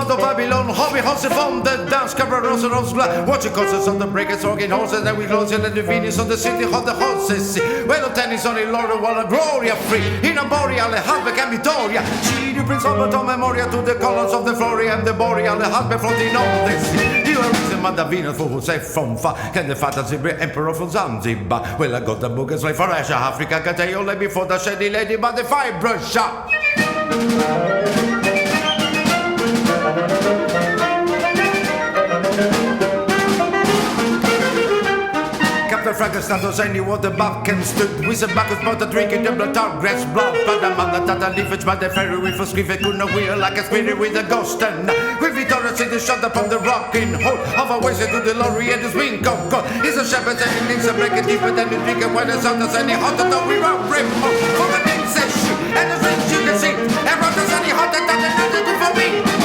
out of Babylon, hobby horses from the dance, cabaros and rose, watching concerts on the breakers, organ horses, and we close in the Venus on the city of the horses. Well, tennis on the Lord, while a gloria free, in a boreal, a husband can Vittoria. She brings over to memoria to the colors of the Floria and the boreal, the husband floating on the sea. You are reason, Mother Venus, for who say from far, can the Father Zibri, Emperor from Zanzibar. Well, I got the book as like for Asia, Africa, Catayole, before the shady lady, but the fire brush up. Captain Frankenstein does any what the Balkan stood. We said back with the drinking the blood, grass, blood, but a man that had leafage by the ferry with a scriff, couldn't wheel like a spirit with a ghost. And with Victoria City shut up on the rocking hole of a waist to the lorry and his wing go. He's a shepherd and he needs a break it deeper than the drink and when the sun does any hotter than we won't rip for the big session. And the things you can see, and what does any hotter than another do for me?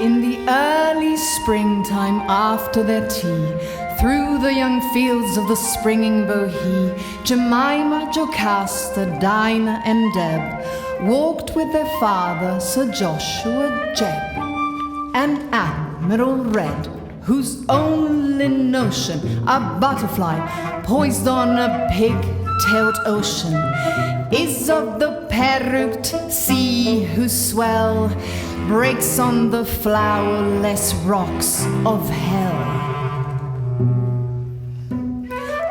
In the early springtime after their tea, through the young fields of the springing bohea, Jemima, Jocasta, Dinah and Deb walked with their father, Sir Joshua Jebb, and Admiral Red, whose only notion, a butterfly poised on a pig-tailed ocean, is of the peruked sea whose swell breaks on the flowerless rocks of hell.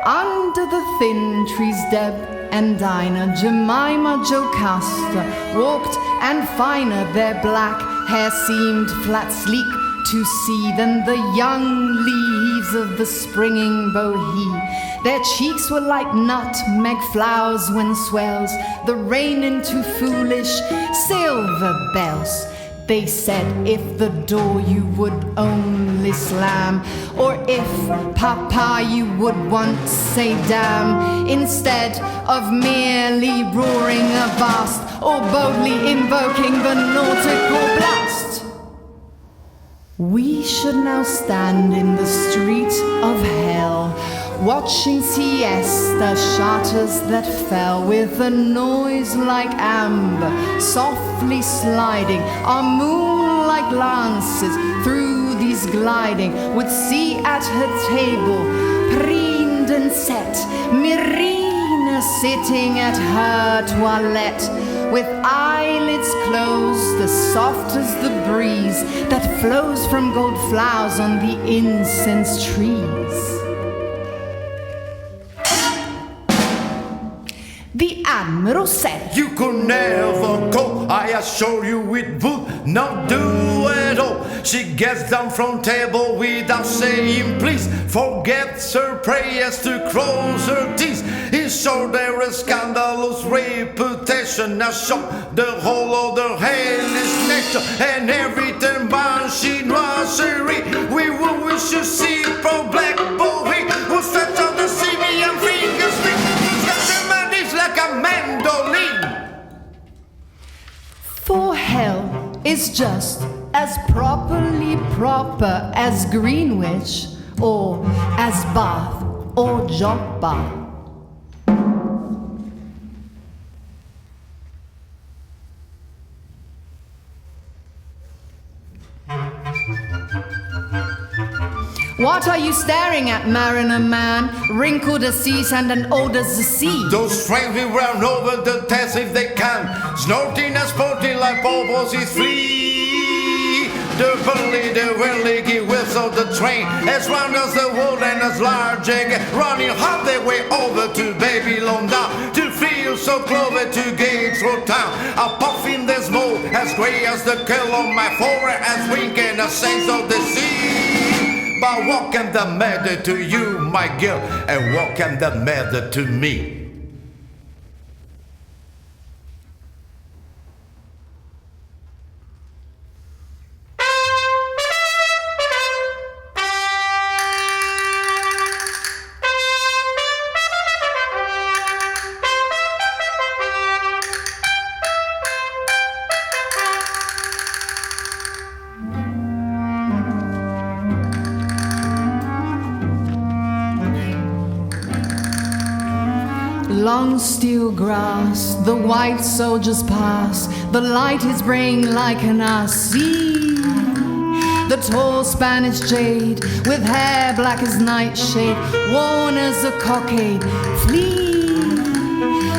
Under the thin trees, Deb and Dinah, Jemima, Jocasta walked, and finer their black hair seemed flat sleek to see than the young leaves of the springing bohea. Their cheeks were like nutmeg flowers when swells the rain into foolish silver bells. They said if the door you would only slam, or if Papa you would once say damn, instead of merely roaring a vast or boldly invoking the nautical blast. We should now stand in the street of hell, watching siesta shutters that fell with a noise like amber, softly sliding our moonlight glances through these gliding, would see at her table, preened and set, Myrrhina sitting at her toilette, with eyelids closed, as soft as the breeze that flows from gold flowers on the incense trees. The Admiral said, "You could never go, I assure you it would not do at all." She gets down from table without saying please, forgets her prayers to close her teeth. He showed her a scandalous reputation, now show the whole of the hellish nature, and every turn by she nursery. We will wish to see pro black boy who sets on the Simeon fingers like a mandolin. For hell is just as properly proper as Greenwich, or as Bath, or Joppa. What are you staring at, mariner man? Wrinkled as sea sand and old as the sea. Those trains will run over the test if they can, snorting and sporting like bubbles is free. The whirly wheels of the train, as round as the world and as large again, running half their way over to Babylon down, to feel so close to Gatesroad town. A puff in the smoke, as grey as the curl on my forehead, as winking the saints of the sea. But what can the matter to you, my girl, and what can the matter to me? long steel grass, the white soldiers pass, the light is braying like an ass. See the tall Spanish jade, with hair black as nightshade, worn as a cockade, flee.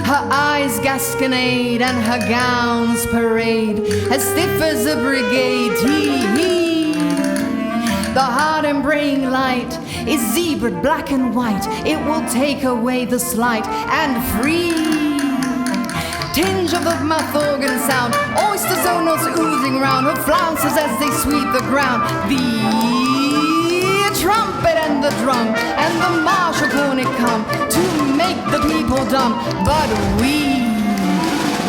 Her eyes gasconade and her gowns parade, as stiff as a brigade. Hee. The hard and braying light is zebraed black and white. It will take away the slight and free. Tinge of the mouth organ sound, oysters or notes oozing round, her flounces as they sweep the ground. The trumpet and the drum and the martial cornet come to make the people dumb. But we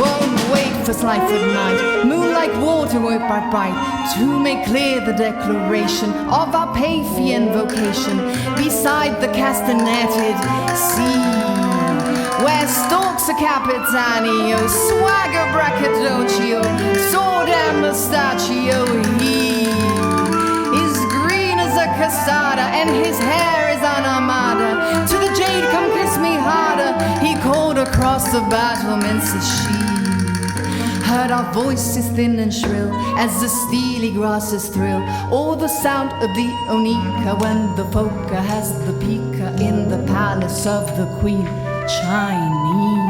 won't wait for slight at night, moonlight water work by bright, to make clear the declaration of our Paphian vocation beside the castanetted sea, where stalks a Capitanio, swagger braccadocio, sword and mustachio. He is green as a casada, and his hair is an armada. To the jade, come kiss me harder, he called across the battlements as she heard our voices thin and shrill as the steely grasses thrill, or the sound of the onika when the polka has the pika in the palace of the Queen Chinese.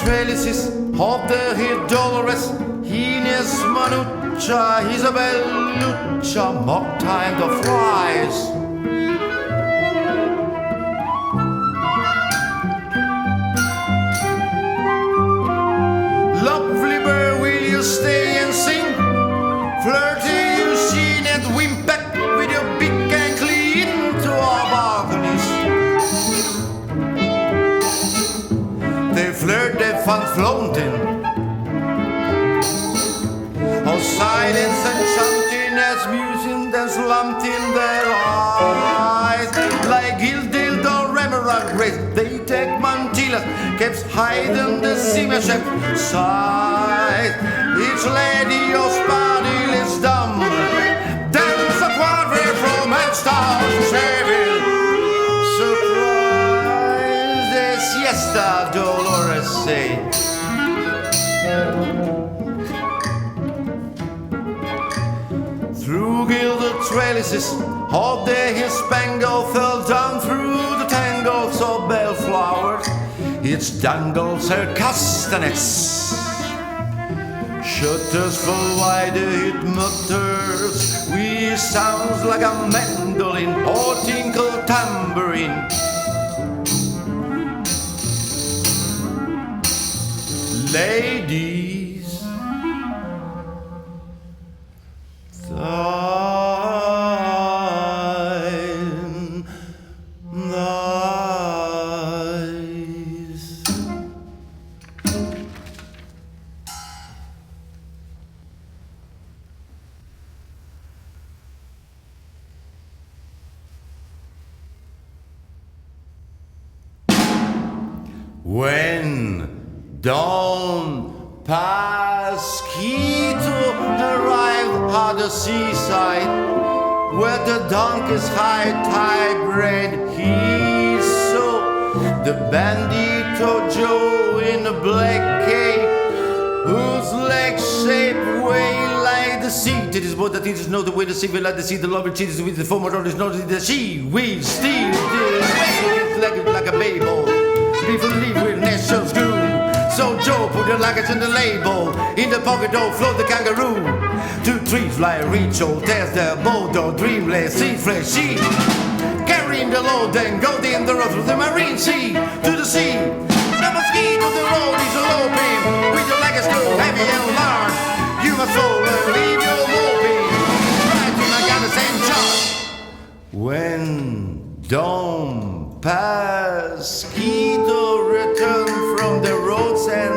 Trellises of the here Dolores, Ines Manuccia, Isabel Luccia, mock time the flies. Lovely bird, will you stay and sing? Flirty you sheen and wimp back with your big and clean to our balconies. They flirt, they fun flaunting. Oh, silence and chanting as musing, then slumped in their eyes. Like Gilded or Emerald Grace, they take mantillas, keeps hiding the simmer chef side. Each lady of body is dumb. Dance a quadrille from Headstone to Seville. Surprise, the siesta Dolores say. Through gilded trellises of the Hispangle fell down through the tangles of bellflowers. It dangles her castanets. Shutters full wide, it mutters. We sounds like a mandolin or tinkle tambourine. Ladies, thine eyes. When dawn Pasquito arrived at the seaside, where the donkeys high bred he saw the bandito Joe in a black cape, whose legs shaped way like the sea. It is what the teachers know the way the sea will like the sea, the lovely cheese with the former owners know that she will steal like a babel. People leave with national screw. So Joe put the luggage in the label. In the pocket don't float the kangaroo. 2 trees fly reach or test the boat or dreamless sea fresh sheep. Carrying the load then go in the road through the marine sea to the sea. The mosquito the road is a low beam. With your luggage go heavy and large. You must roll and leave your low beam. Right to Nagana St. John. When Don Pasquito returned from the road's end,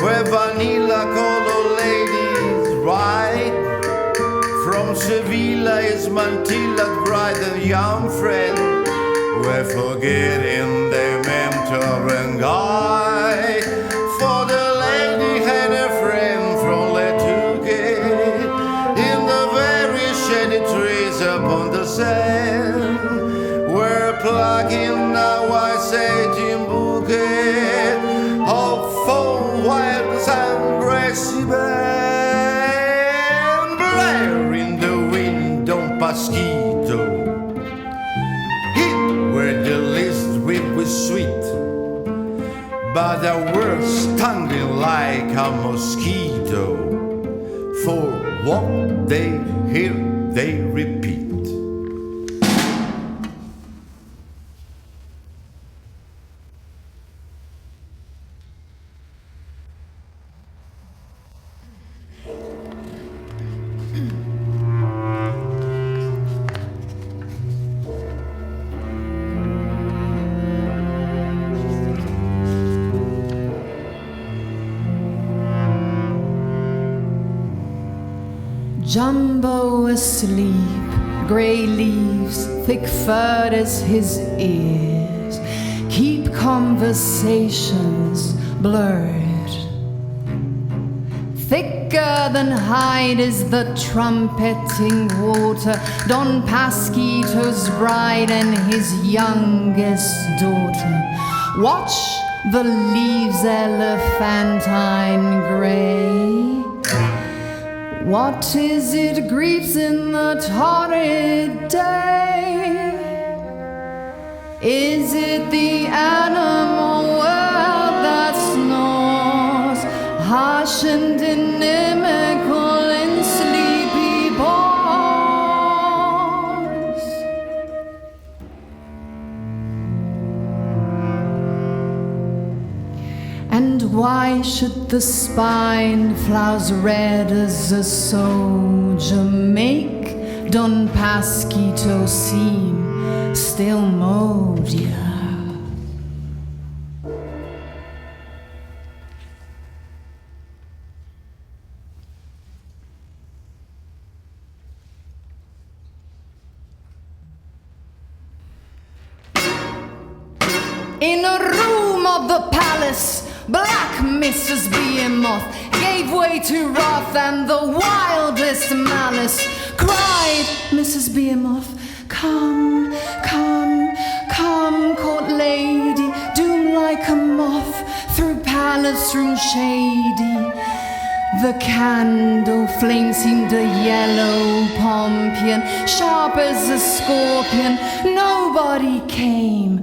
where vanilla color ladies ride, from Sevilla his Mantilla's bride and young friend were forgetting their mentor and guide. For the lady had a friend from Letuque in the very shady trees upon the sand, were plucking now I say bouquet of full wild and grassy band, blare in the wind Don Pasquito. Hit where the least whip was sweet, but the words stinging like a mosquito. For what they hear, they repeat. Jumbo asleep, grey leaves, thick furred as his ears, keep conversations blurred. Thicker than hide is the trumpeting water, Don Pasquito's bride and his youngest daughter. Watch the leaves elephantine grey. What is it grieves in the torrid day? Is it the animal world that snores, harsh and inimical in sleepy pause? And why should the spine flowers red as a soldier make Don Pasquito seem still moodier? In a room of the palace, black Mrs. Behemoth gave way to wrath and the wildest malice. Cried Mrs. Behemoth, come, come, come, court lady, doom like a moth through palace room shady. The candle flame seemed a yellow pompion, sharp as a scorpion. Nobody came,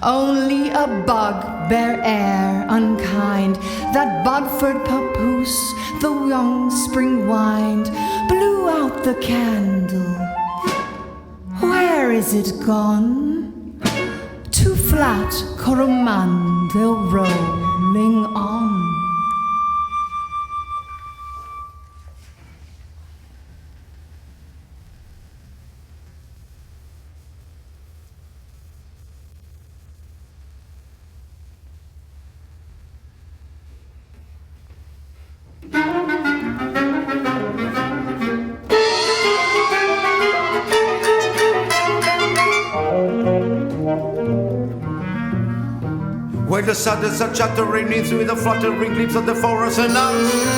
only a bugbear air unkind, that Budford papoose, the young spring wind, blew out the candle. Where is it gone? To flat Coromandel rolling on. Where the sudders are chattering in through the fluttering leaves of the forest, and now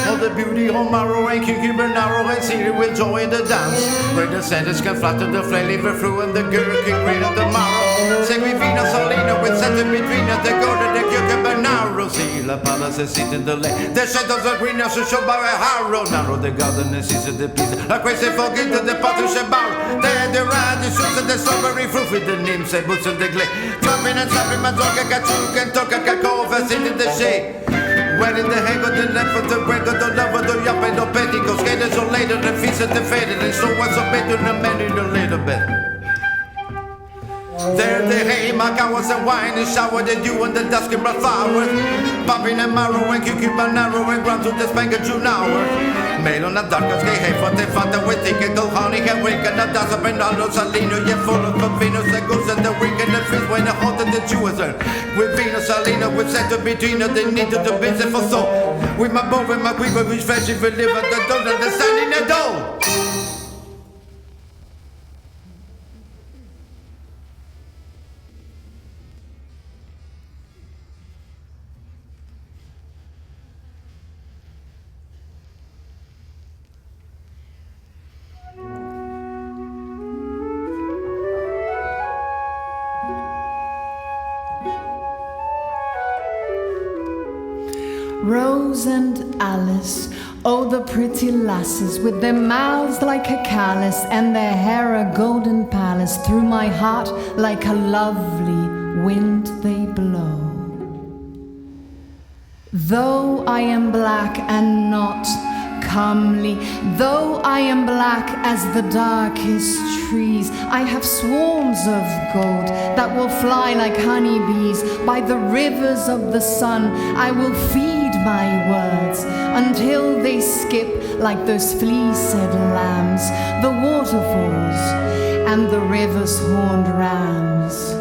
all the beauty of marrow and cucumber narrow and cedar will join the dance. Where the sanders can flutter the flame liver through and the gherkin green of the marrow. Seguivina Salina with center between us, the gold and the cucumber narrow. See la palace sit in the lane. The shadows are green as shown by a harrow. Narrow the garden and sees the piece. A crazy fog into the potter's bar. There the ride, the suits and the strawberry fruit with the nymphs and boots and the glade. Trapping and trapping, my dog, got you can talk. Cacao sit in the shade. When in the hang of the left of the break of the love of the yup and the petticoats, skaters are later than feast at the faded, and so what's a better than men in a little bit. There the hay, my cows and wine, and shower the dew and the dusk and blood flowers. Popping and marrow and cucumber narrow and ground to the spangled June hour. male on a dark as gay hay for the father we think it go honey can wake and a dozen Fernando Salino yet full of Venus that goes and the week and the feast when the hot and the Jews are with Venus Salino with set to between the need to the business for so with my bow and my weaver which fashion will live at the don't understand in the door. Rose and Alice, oh the pretty lasses, with their mouths like a callus and their hair a golden palace, through my heart like a lovely wind they blow. Though I am black and not comely, though I am black as the darkest trees, I have swarms of gold that will fly like honeybees. By the rivers of the sun I will feed my words until they skip like those fleeced lambs, the waterfalls and the river's horned rams.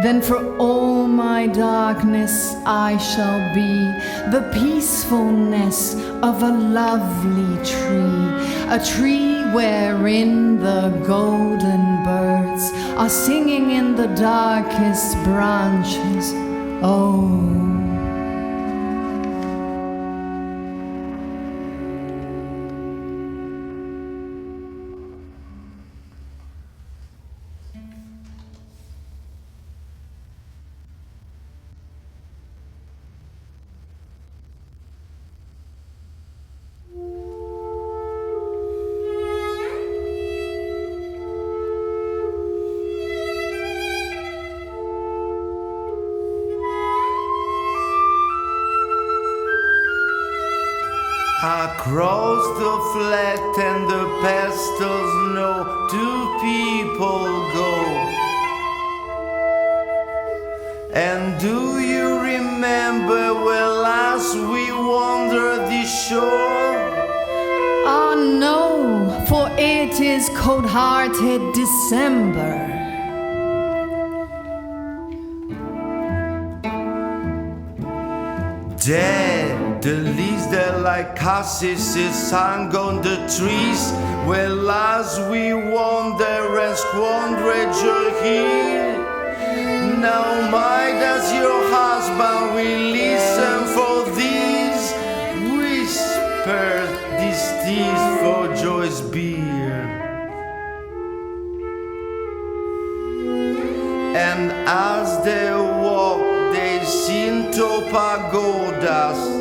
Then for all my darkness I shall be the peacefulness of a lovely tree, a tree wherein the golden birds are singing in the darkest branches. Oh. Across the flat and the pastel snow, two people go. And do you remember where last we wandered the shore? Ah no, for it is cold-hearted December. Dead, the leaves that like cassis hung on the trees, where last we wander and squandered your here. Now my does your husband will listen for these whispers, these tears for joy's beer. And as they walk they seen to pagodas,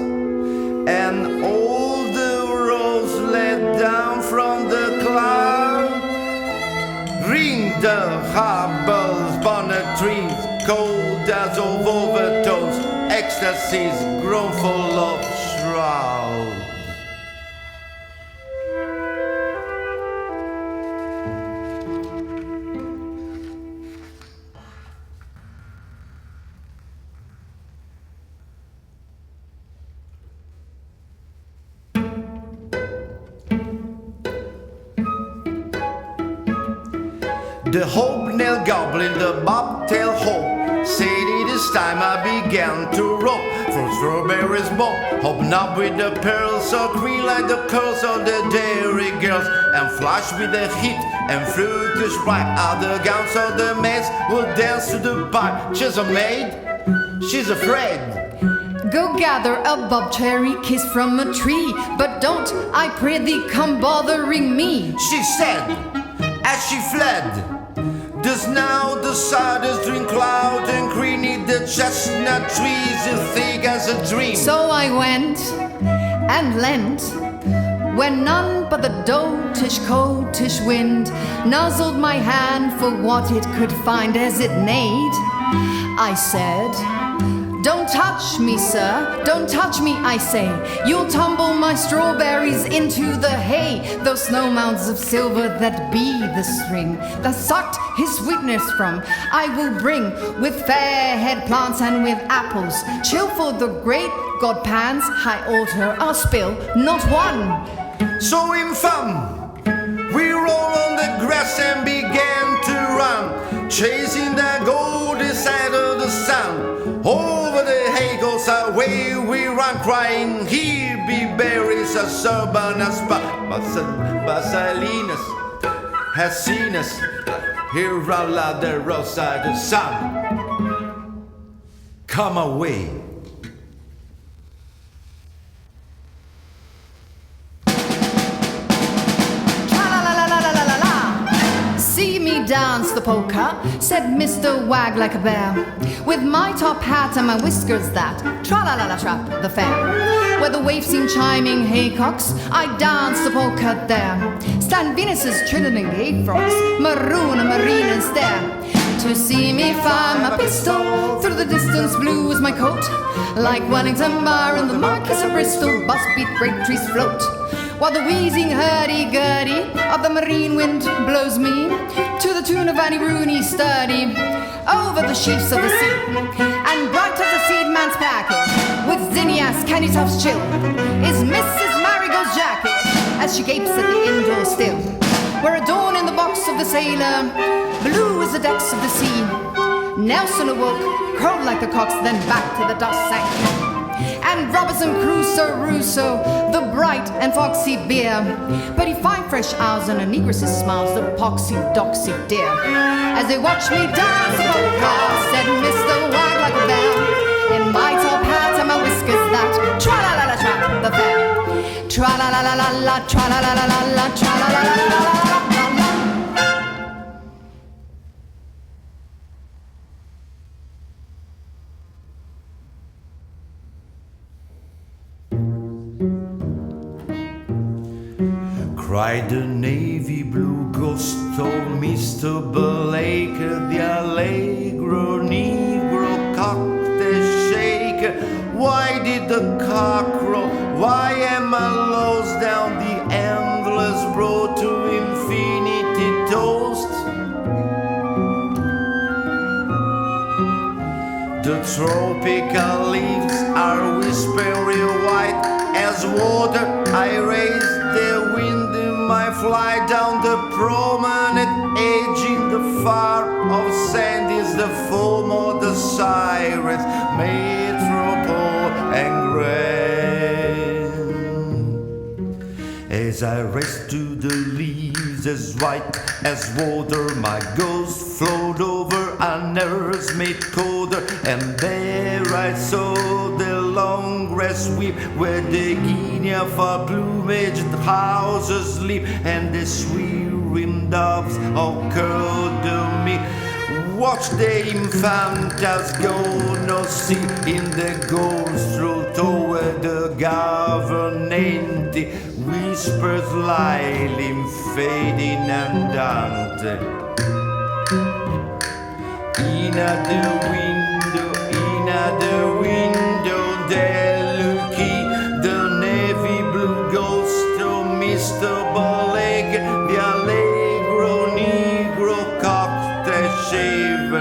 and all the roads led down from the cloud. Ring the harbors, bonnet trees, cold as of overtones, ecstasies grown full of shroud. The hob-nailed goblin, the bobtail hope, said it is time I began to rope. For strawberries bob, hobnob with the pearls, so green like the curls of the dairy girls, and flush with the heat, and fruitish ripe are the gowns of the maids will dance to the pipe. She's a maid, she's afraid. Go gather a bob-cherry kiss from a tree, but don't, I pray thee, come bothering me, she said, as she fled. Does now the saddest drink cloud and greeny, the chestnut trees as thick as a dream. So I went and leant, where none but the dotish, coatish wind nuzzled my hand for what it could find as it neighed. I said, don't touch me, sir, don't touch me, I say. You'll tumble my strawberries into the hay. Those snow mounds of silver that be the string that sucked his sweetness from, I will bring with fair head plants and with apples, chill for the great God pans, high altar, I'll spill not one. So in fun, we roll on the grass and began to run, chasing the golden side of the sun. Over the hay goes away we run, crying, here be berries as urban as Basilinas has seen us. Here run the roadside the sun. Come away. Dance the polka, said Mr. Wag like a bear, with my top hat and my whiskers that tra-la-la-la-trap the fair. Where the waves seem chiming haycocks, I dance the polka there. Stand Venus's trilling gay frogs, maroon and marine and stare. To see me fire my pistol, through the distance blue is my coat. Like Wellington Bar and the Marquis of Bristol, bus beat great trees float. While the wheezing hurdy-gurdy of the marine wind blows me to the tune of Annie Rooney sturdy over the sheets of the sea. And bright as a seedman's packet, with zinnias, candy tops chill, is Mrs. Marigold's jacket as she gapes at the indoor still. Where a dawn in the box of the sailor, blue as the decks of the sea. Nelson awoke, crowed like the cocks, then back to the dust sank. And Robinson Crusoe, the bright and foxy beer. But he find fresh hours and a negress's smiles, the poxy doxy dear. As they watch me dance the polka, said Mr. Wag like a bell. In my top hat and my whiskers that tra-la-la-la-trap the fair. Tra-la-la-la-la-la, tra-la-la-la-la-la, tra-la-la-la-la-la-la. Cried the navy blue ghost of Mr. Blake, the allegro negro cocked the shaker. Why did the cock crow? Why am I lost down the endless road to infinity toast? The tropical leaves are whispery white as water. I raise the wind in my flight down the promenade, edge in the far of sand is the foam of the sirens, metropole and grand. As I rest to the leaves as white as water, my ghost flowed over, our nerves made colder, and there I saw the long grass sweep where the guinea for plumaged houses sleep, and the swearing doves all curled to me. Watch the infantas go, no see in the ghost road toward the governante, whispers lying, fading andante. In at the window, there looking the navy blue ghost of Mr. Blake, the allegro negro cocked a shave,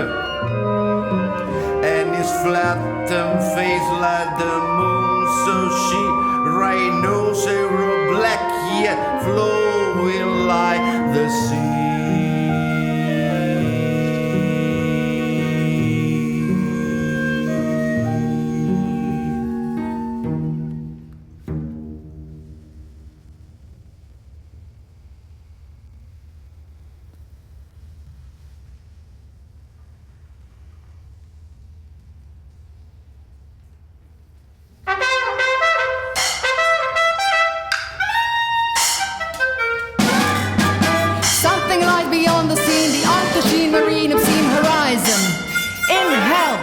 and his flattened face like the moon, so she rhinoceros black yet flowing like the sea.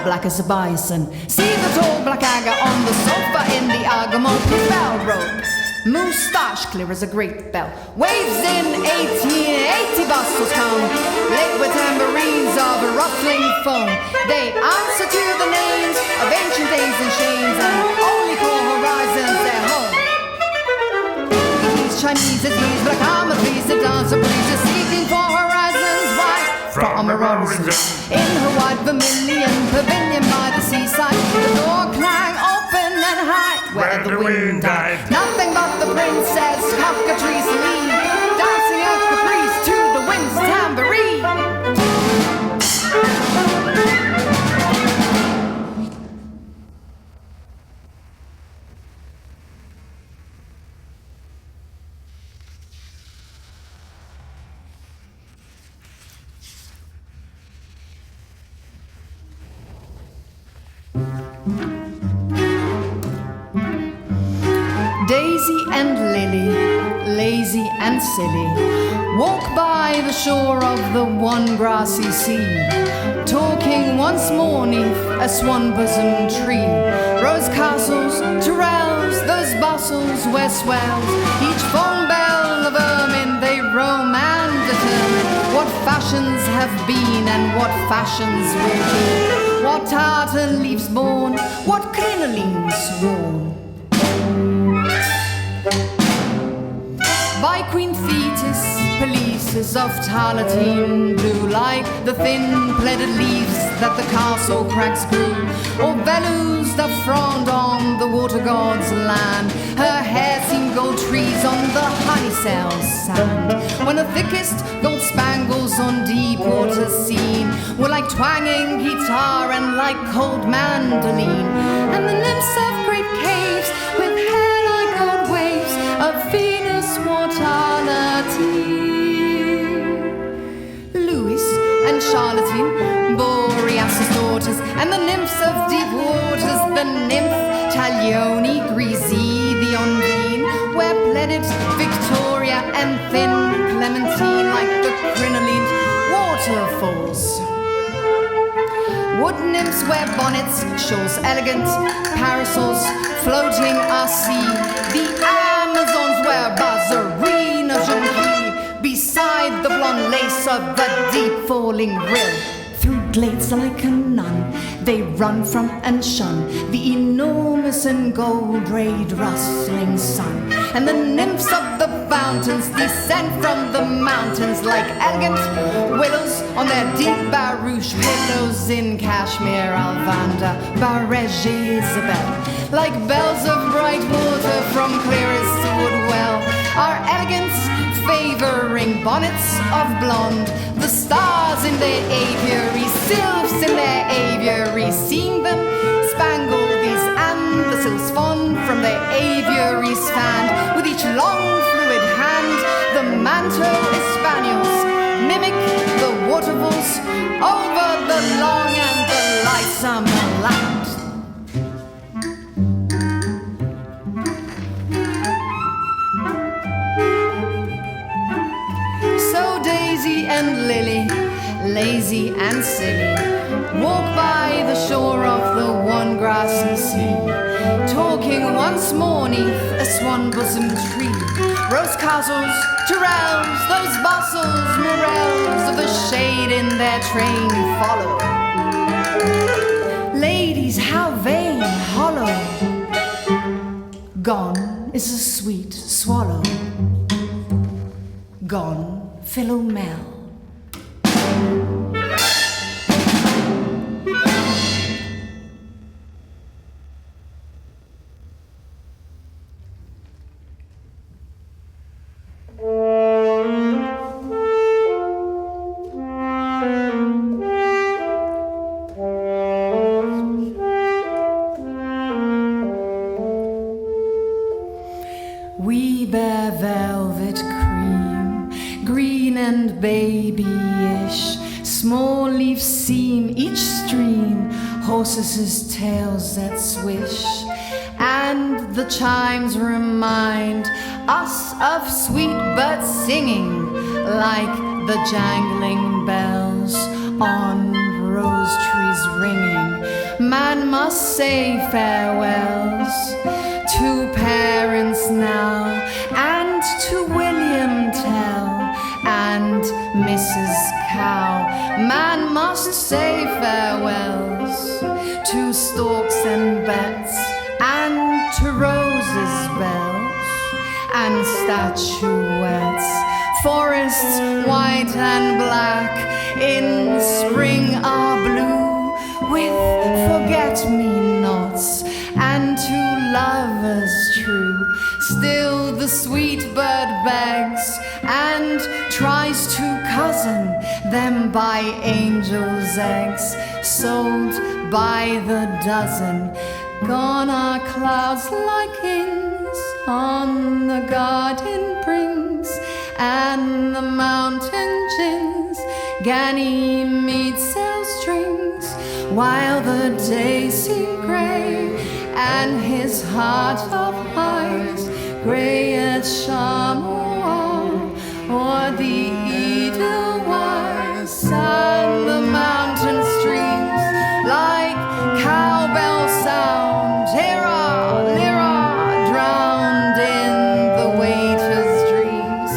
Black as a bison. See the tall black agger on the sofa in the Argamot bell rope. Moustache clear as a great bell. Waves in 1880 bustles come, lit with tambourines of a ruffling foam. They answer to the names of ancient days and shames, and only call horizons their home. These Chinese disease, black armor trees, the dancer breezes seeking for horizons wide from a horizon. In her white vermilion pavilion by the seaside, the door clang open and high. the wind died. Nothing but the princess cockatrice lead, dancing a caprice to the wind's tambourine. Daisy and Lily, lazy and silly, walk by the shore of the one grassy sea, talking once more 'neath a swan-bosomed tree. Rose castles, Tyrrells, those bustles where swells each foam bell of ermine, they roam and determine what fashions have been and what fashions will be, what tartan leaves born, what crinolines worn. By Queen Thetis, pelisses of tarlatan blue, like the thin pleated leaves that the castle cracks grew, or bellows that frowned on the water god's land. Her hair seemed gold trees on the honeycell sand, when the thickest gold spangles on deep water seen were like twanging guitar and like cold mandolin. And the nymphs of great caves with hair like gold waves of Venus mortality, Louis and Charlatan, Boreas' daughters, and the nymphs of deep waters, the nymph Taglioni, Grisi, the Ondine, where pleaded Victoria and thin Clementine, like the crinoline waterfalls. Wood nymphs wear bonnets, shawls elegant, parasols floating our sea. The Amazons wear bazarine of jonquille, beside the blonde lace of the deep falling rill. Through glades like a nun, they run from and shun the enormous and gold-rayed rustling sun. And the nymphs of the fountains descend from the mountains like elegant willows on their deep barouche pillows in Kashmir, Alvanda, Barege, Isabel, like bells of bright water from clearest wood well. Our elegance favoring bonnets of blonde, the stars in their aviary, sylphs in their aviary, seeing them spangle these and the sylphs fond from their aviaries fanned with each long fluid hand. The manto Espaniels mimic the waterfalls over the long and the lightsome land. Daisy and Lily, lazy and silly, walk by the shore of the one grassy sea, talking once more 'neath a swan-bosomed tree. Rose castles, Tyrrells, those bustles, morels of the shade in their train follow. Ladies, how vain, hollow, gone is a sweet swallow, gone Philomel. We bear velvet cream, green and babyish, small leaves seam each stream, horses' tails that swish, and the chimes remind us of sweet birds singing, like the jangling bells on rose trees ringing. Man must say farewells to parents now, and to William Tell and Mrs. Cow. Man must say farewells to storks and bats, and to roses' bells and statuettes. Forests white and black in spring are blue with forget-me-nots, and to lovers Still the sweet bird begs and tries to cozen them by angels' eggs, sold by the dozen. Gone are clouds like inns on the garden brings, and the mountain gins Ganymede sells strings, while the days seem grey and his heart of ice, grey as Chamois or the Edelweiss, and the mountain streams like cowbell sound, lira, lira, drowned in the waiter's dreams.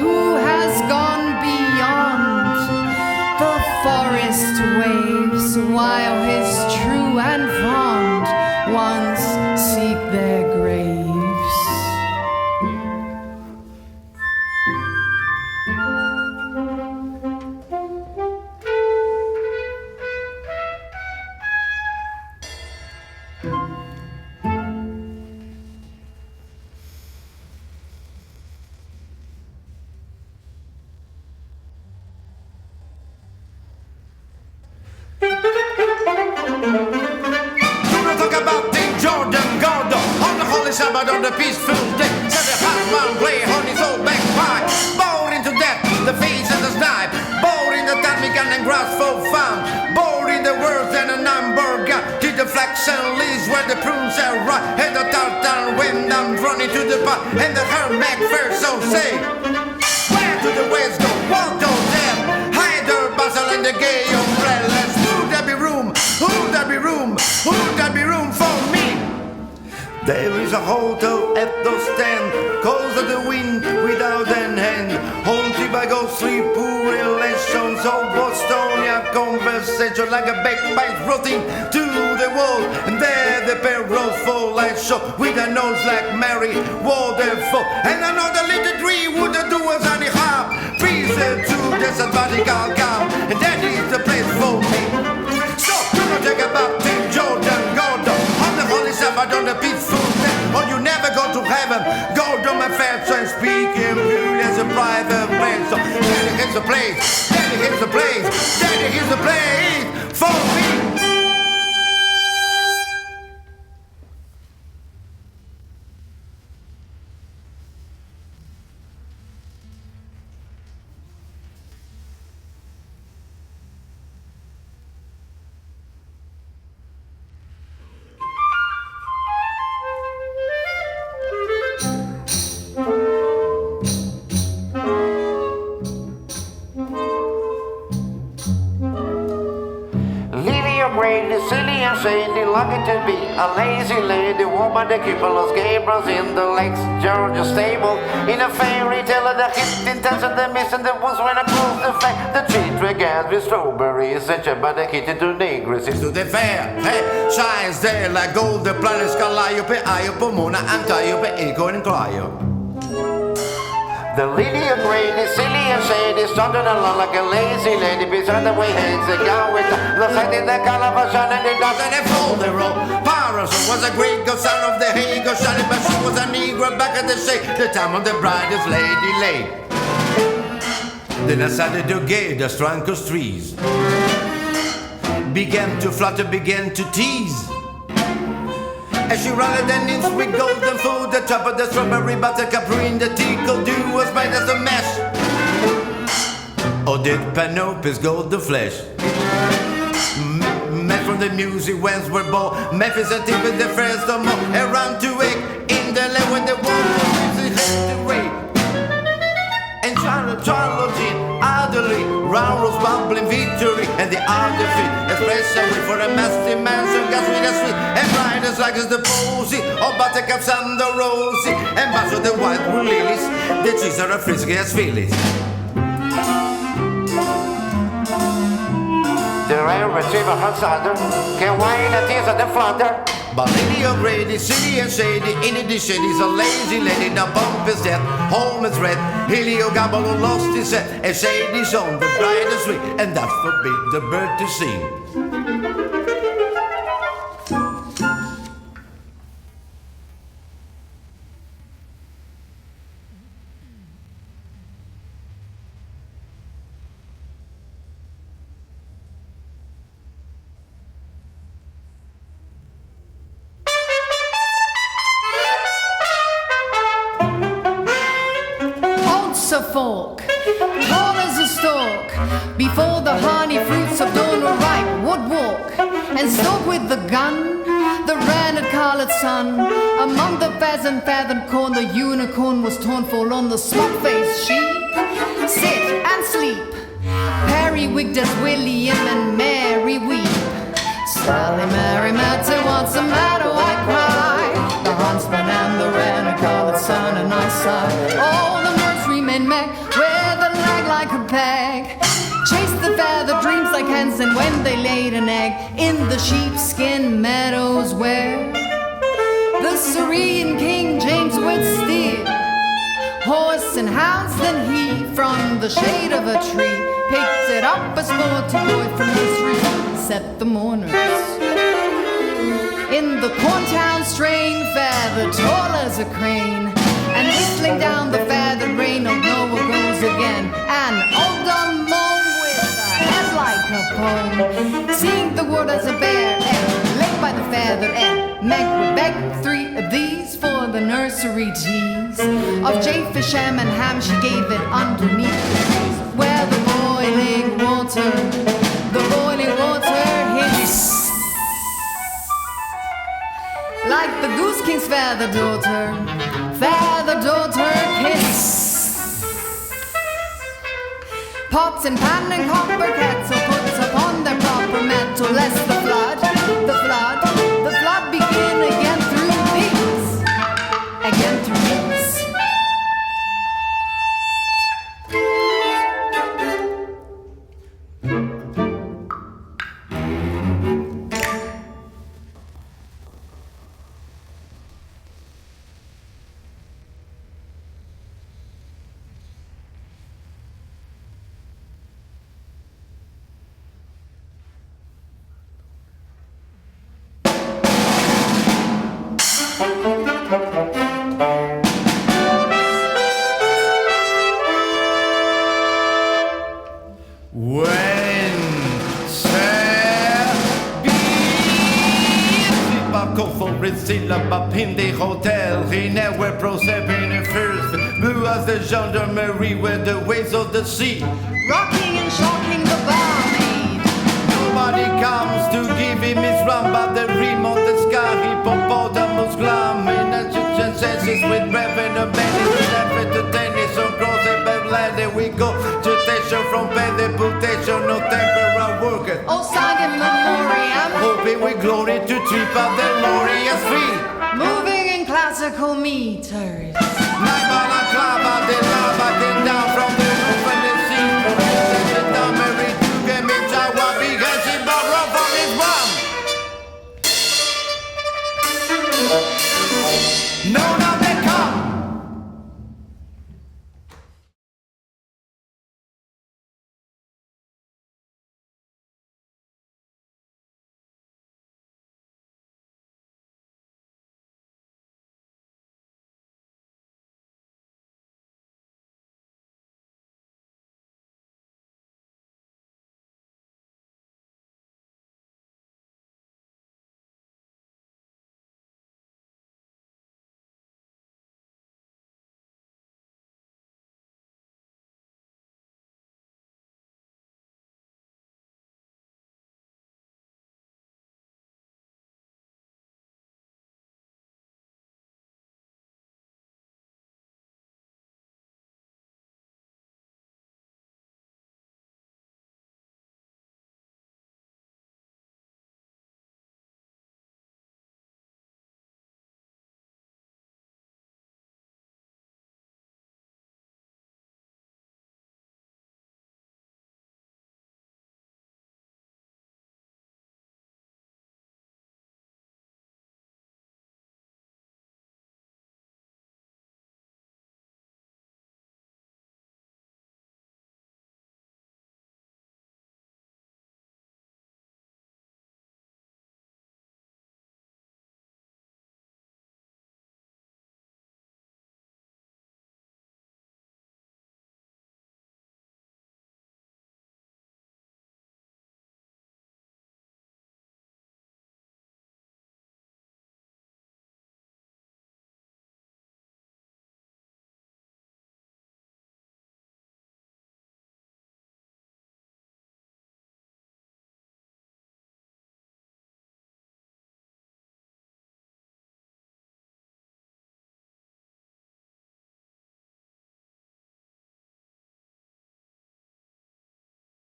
Who has gone beyond the forest waves, while his true and fond ones seek their graves? Sabbath on the peaceful day, set a hot man play on his old bagpipe, bored into death, the face and the snipe, bored in the ptarmigan and grass for fun, bored in the world and an hamburger, to the flax and leaves where the prunes are ripe, and the tartan wind and running to the pot, and the hermit first so say, where to the west go, Walton them, Hyder, Basel and the gay umbrellas, would there be room, would there be room, would there be room for me? There is a hotel at the stand, calls at the wind without an hand, haunted by ghostly poor relations, old Bostonia conversation like a bagpipe rotting to the wall, and there the perils fall like show, with a nose like Mary Waterfall, and another little tree wouldn't do us any harm, peace to this sabbatical calm, and that is the place for me. So, do not take about Tim Jordan, Gordon, on the Holy Sabbath on the peaceful day, or you never go to heaven. Go to my fence and speak in blue as a private place. So, Daddy, here's the place. Daddy, here's the place. Daddy, here's the place for me. Silly and shady, lucky to be a lazy lady woman. The keep los Gabriels in the lakes, Giorgio stable in a fairy tale of the hit intense of the mist in the woods when I close the fact. The tree regaled with strawberries and by the kitty to negros into the fair. Hey, shines there like gold, the planet Calliope, Iope, Mona, Antiope, Ego and Clio. The lady of grady, silly and shady, started along like a lazy lady, beside the way heads the gown with the sight in the calabash and it doesn't fold the roll. Paris was a Greek son of the Hago, shiny, but she was a Negro back at the shade, the time of the bride is lady late. Then I started to gay the strongest trees, began to flutter, began to tease. As she rounded the nymphs with golden food, the top of the strawberry buttercup ruined the tickle dew was made as a mesh. Or did Panopes golden flesh? Men from the music whence were born, Memphis and Tip with the first of more, around to wake in the land when the world was to rape. And Charlotte, elderly, round rose bubbling victory, and the other feet, especially for a massive man, so gas with a sweet, and riders like as the posy, or buttercups and the rosy, and bunch of the white blue lilies, the cheese are frisky as Phillies. The rare retriever outsider can whine and tears at the flutter. But Lady O'Grady, silly and shady, in addition is a lazy lady. Now bump is dead, home is red. Helio Gabble who lost his head, and shady's on the bride is sweet, and that forbid the bird to sing. a fork, tall as a stalk. Before the honey fruits of dawn were ripe, would walk and stalk with the gun. The wren had called its son. Among the pheasant feathered corn, the unicorn was torn full on the smug-faced sheep. Sit and sleep, periwigged as William and Mary weep. Sally Mary Matter, what's the matter? I cry. The huntsman and the wren had called its son, and I sigh. All the nurserymen met with a leg like a peg. Chased the feathered dreams like hens, and when they laid an egg in the sheepskin meadows where the serene King James would steer horse and hounds, then he from the shade of a tree picked it up, a sporty boy from history, set the mourners in the corntown strain, feathered tall as a crane, and whistling down the feathered rain, old Noah goes again, and old dumb moan with a head like a poem, seeing the world as a bear, and led by the feathered end. Meg would beg 3 of these for the nursery teas of jayfish, ham, and ham. She gave it underneath the trees where the boiling water hits like the goose king's feather daughter kiss. Pots and pan and copper kettle puts upon their proper metal, lest the flood begin again through these. In the hotel, he never Proserpine and first blew as the gendarmerie with the waves of the sea, rocking and shocking the barmaid. Nobody comes to give him his rum, but the rim of the sky, hippopotamus glum in Egyptian senses with reverend abandon, with effort to tennis on cross and bedladder. We go to station from bed, the putation, no temporary worker. Oh, sang in memoriam, hoping with glory to trip up the glorious feet. Moving in classical meters. Night by the club, the lava came down from